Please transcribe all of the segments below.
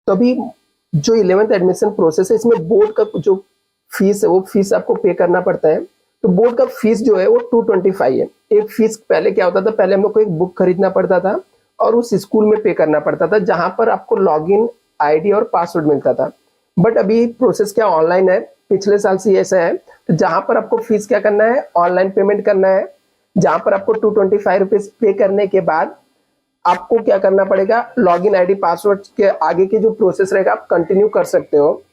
तो अभी जो 11th एडमिशन प्रोसेस है इसमें बोर्ड का जो फीस है वो फीस आपको पे करना पड़ता है। तो बोर्ड का फीस जो है वो 225 है। एक फीस पहले क्या होता था, पहले हम लोग को एक बुक खरीदना पड़ता था और उस स्कूल में पे करना पड़ता था जहां पर आपको लॉगिन आईडी और पासवर्ड मिलता था। बट अभी प्रोसेस क्या ऑनलाइन है, पिछले साल से ऐसा है। तो जहां पर आपको फीस क्या करना है, ऑनलाइन पेमेंट करना है, जहां पर आपको 225 रुपीज पे करने के बाद आपको क्या करना पड़ेगा, लॉगिन आईडी पासवर्ड के आगे के जो प्रोसेस रहेगा आप कंटिन्यू कर सकते हो।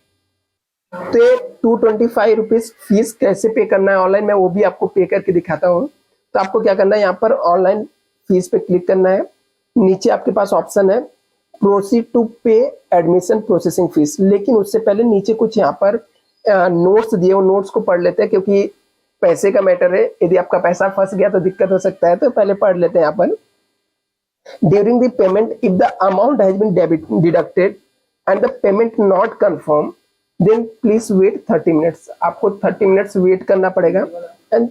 तो 225 रुपीज फीस कैसे पे करना है ऑनलाइन, मैं वो भी आपको पे करके दिखाता हूँ। तो आपको क्या करना है, यहाँ पर ऑनलाइन फीस पे क्लिक करना है। नीचे आपके पास ऑप्शन है प्रोसीड टू पे एडमिशन प्रोसेसिंग फीस, लेकिन उससे पहले नीचे कुछ यहाँ पर नोट्स दिए, वो नोट्स को पढ़ लेते हैं क्योंकि पैसे का मैटर है। यदि आपका पैसा फंस गया तो दिक्कत हो सकता है, तो पहले पढ़ लेते हैं यहाँ पर। During the payment if the amount has been deducted and the payment not confirm then please wait 30 minutes. आपको 30 मिनट्स वेट करना पड़ेगा एंड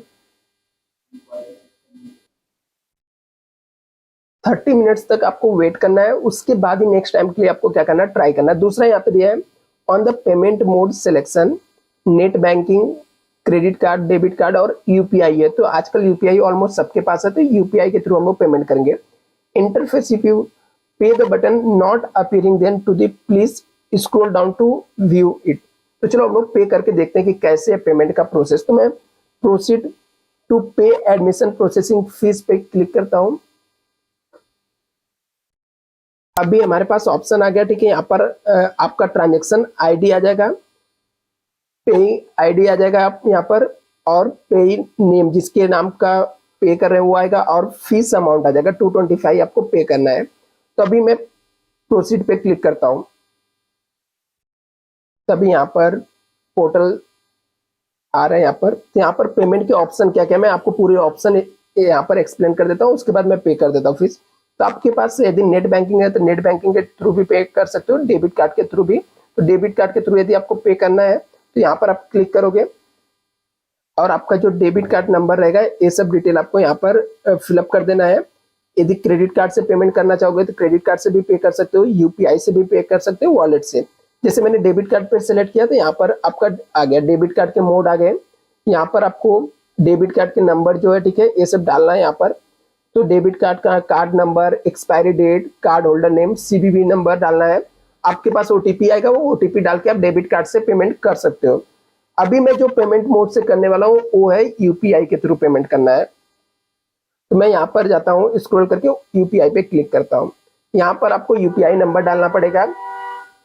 30 मिनट्स तक आपको वेट करना है। उसके बाद ही नेक्स्ट टाइम के लिए आपको क्या करना है, ट्राई करना है। दूसरा यहाँ पे दिया है on the payment mode selection net banking, credit card, debit card और यूपीआई है। तो आजकल यूपीआई ऑलमोस्ट सबके पास है, तो यूपीआई के थ्रू हम लोग पेमेंट करेंगे। Interface if you pay the button not appearing then to the please scroll down to view it. तो चलो हम लोग पे करके देखते हैं कि कैसे है पेमेंट का प्रोसेस। तो मैं प्रोसीड टू पे एडमिशन प्रोसेसिंग फीस पे क्लिक करता हूँ। अभी हमारे पास ऑप्शन आ गया, ठीक है। यहाँ पर आपका ट्रांजेक्शन आईडी आ जाएगा, पे आईडी आ जाएगा आप यहाँ पर, और पे नेम जिसके नाम का पे कर रहे हैं वो आएगा, और फीस अमाउंट आ जाएगा 225 आपको पे करना है। तो अभी मैं प्रोसीड पे क्लिक करता हूँ। तभी यहाँ पर पोर्टल आ रहा है। यहाँ पर तो यहाँ पर पेमेंट के ऑप्शन क्या क्या, मैं आपको पूरे ऑप्शन यहाँ पर एक्सप्लेन कर देता हूँ, उसके बाद मैं पे कर देता हूँ फीस। तो आपके पास यदि नेट बैंकिंग है तो नेट बैंकिंग के थ्रू भी पे कर सकते हो, डेबिट कार्ड के थ्रू भी। तो डेबिट कार्ड के थ्रू यदि आपको पे करना है तो यहाँ पर आप क्लिक करोगे और आपका जो डेबिट कार्ड नंबर रहेगा ये सब डिटेल आपको यहाँ पर फिलअप कर देना है। यदि क्रेडिट कार्ड से पेमेंट करना चाहोगे तो क्रेडिट कार्ड से भी पे कर सकते हो, यूपीआई से भी पे कर सकते हो, वॉलेट से। जैसे मैंने डेबिट कार्ड पे सिलेक्ट किया तो यहाँ पर आपका आ गया, डेबिट कार्ड के मोड आ गए। यहाँ पर आपको डेबिट कार्ड के नंबर जो है, ठीक है, ये सब डालना है यहाँ पर। तो डेबिट कार्ड का card number, expiry date, card holder name, CVV number डालना है। आपके पास ओटीपी आएगा, वो ओटीपी डाल के आप डेबिट कार्ड से पेमेंट कर सकते हो। अभी मैं जो पेमेंट मोड से करने वाला हूँ वो है यूपीआई के थ्रू पेमेंट करना है। तो मैं यहाँ पर जाता हूँ, स्क्रॉल करके यूपीआई पे क्लिक करता हूँ। यहाँ पर आपको यूपीआई नंबर डालना पड़ेगा।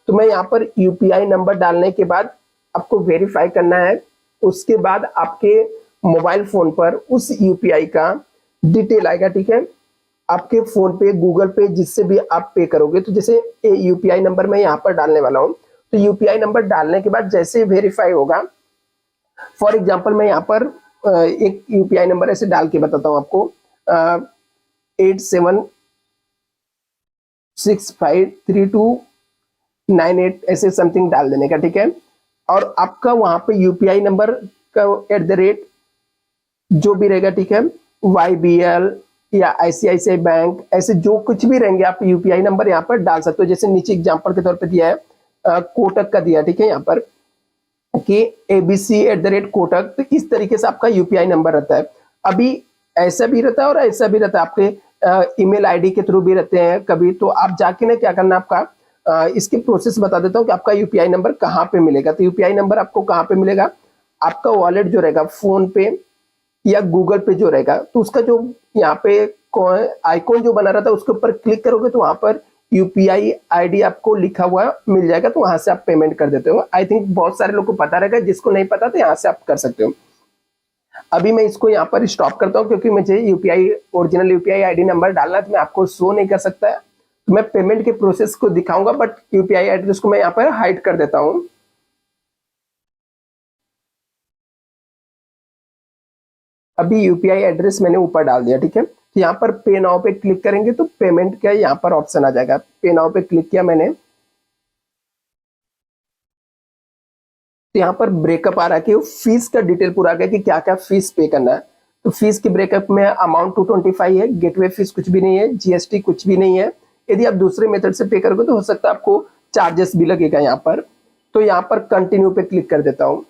तो मैं यहाँ पर यूपीआई नंबर डालने के बाद आपको वेरीफाई करना है। उसके बाद आपके मोबाइल फोन पर उस यूपीआई का डिटेल आएगा, ठीक है। आपके फोन पे, गूगल पे, जिससे भी आप पे करोगे। तो जैसे यूपीआई नंबर मैं यहाँ पर डालने वाला हूँ। तो यूपीआई नंबर डालने के बाद जैसे वेरीफाई होगा, फॉर एग्जांपल मैं यहाँ पर एक यूपीआई नंबर ऐसे डाल के बताता हूँ आपको, 87653298 ऐसे समथिंग डाल देने का, ठीक है। और आपका वहां पे यूपीआई नंबर का @ जो भी रहेगा, ठीक है, YBL या आईसीआईसीआई बैंक, ऐसे जो कुछ भी रहेंगे आप यूपीआई नंबर यहाँ पर डाल सकते हो। जैसे नीचे एग्जांपल के तौर पे दिया है कोटक का दिया, ठीक है, यहाँ पर कि ABC @ कोटक। तो इस तरीके से आपका यूपीआई नंबर रहता है। अभी ऐसा भी रहता है और ऐसा भी रहता है, आपके ईमेल आईडी के थ्रू भी रहते हैं कभी। तो आप जाके ना क्या करना, आपका इसके प्रोसेस बता देता हूँ कि आपका यूपीआई नंबर कहाँ पे मिलेगा। तो यूपीआई नंबर आपको कहाँ पे मिलेगा, आपका वॉलेट जो रहेगा फोन पे या गूगल पे जो रहेगा, तो उसका जो यहाँ पे आइकॉन जो बना रहता है उसके ऊपर क्लिक करोगे तो वहां पर यूपीआई आईडी आपको लिखा हुआ मिल जाएगा। तो वहां से आप पेमेंट कर देते हो। आई थिंक बहुत सारे लोग को पता रहेगा, जिसको नहीं पता तो यहाँ से आप कर सकते हो। अभी मैं इसको यहाँ पर स्टॉप करता हूँ क्योंकि मुझे UPI original UPI ID number डालना है, तो मैं आपको शो नहीं कर सकता है। तो मैं पेमेंट के प्रोसेस को दिखाऊंगा, बट यूपीआई एड्रेस को मैं यहाँ पर हाइड कर देता हूँ। अभी यूपीआई एड्रेस मैंने ऊपर डाल दिया, ठीक है। तो यहाँ पर पे नाउ पे क्लिक करेंगे तो पेमेंट का यहाँ पर ऑप्शन आ जाएगा। पे नाउ पे क्लिक किया मैंने, तो यहाँ पर ब्रेकअप आ रहा है कि फीस का डिटेल पूरा आ गया कि क्या क्या फीस पे करना है। तो फीस की ब्रेकअप में अमाउंट 225 है, गेटवे फीस कुछ भी नहीं है, जीएसटी कुछ भी नहीं है। यदि आप दूसरे मेथड से पे करोगे तो हो सकता है आपको चार्जेस भी लगेगा यहाँ पर। तो यहाँ पर कंटिन्यू पे क्लिक कर देता हूँ।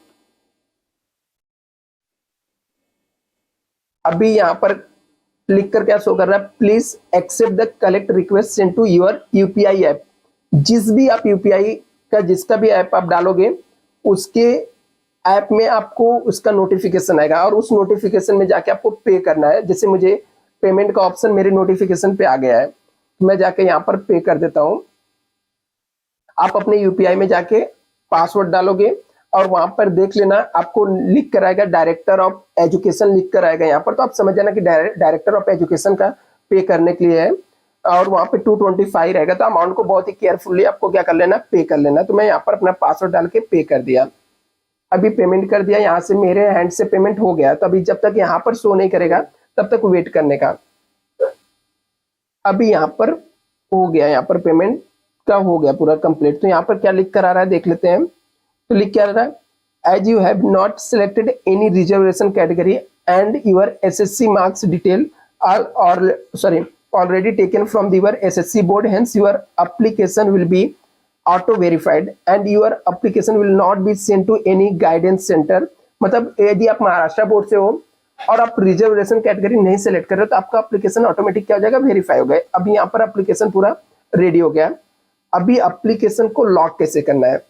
अभी यहाँ पर क्लिक कर क्या शो कर रहा है, please accept the collect request send to your UPI app. जिस भी आप यूपीआई का जिसका भी ऐप आप डालोगे उसके ऐप में आपको उसका नोटिफिकेशन आएगा और उस नोटिफिकेशन में जाके आपको पे करना है। जैसे मुझे पेमेंट का ऑप्शन मेरे नोटिफिकेशन पे आ गया है, मैं जाके यहाँ पर पे कर देता हूँ। आप अपने यूपीआई में जाके पासवर्ड डालोगे और वहां पर देख लेना आपको लिख कर आएगा डायरेक्टर ऑफ एजुकेशन लिख कर आएगा यहाँ पर। तो आप समझ जाना कि डायरेक्टर ऑफ एजुकेशन का पे करने के लिए है और वहां पे 225 रहेगा। तो अमाउंट को बहुत ही केयरफुली आपको क्या कर लेना, पे कर लेना। तो मैं यहाँ पर अपना पासवर्ड डाल के पे कर दिया। अभी पेमेंट कर दिया, यहाँ से मेरे हैंड से पेमेंट हो गया। तो अभी जब तक यहाँ पर शो नहीं करेगा तब तक वेट करने का। अभी यहाँ पर हो गया, यहाँ पर पेमेंट का हो गया पूरा कंप्लीट। तो यहाँ पर क्या लिख कर आ रहा है देख लेते हैं। तो लिख क्या रहा है, as you have not selected any reservation category and your SSC marks detail are already taken from your SSC board, hence your application will be auto verified and your application will not be sent to any guidance center। मतलब यदि आप Maharashtra board से हो और आप reservation category नहीं select कर रहे तो आपका एप्लीकेशन ऑटोमेटिक क्या हो जाएगा, वेरीफाई हो गया। अभी यहाँ पर एप्लीकेशन पूरा रेडी हो गया। अभी एप्लीकेशन को लॉक कैसे करना है,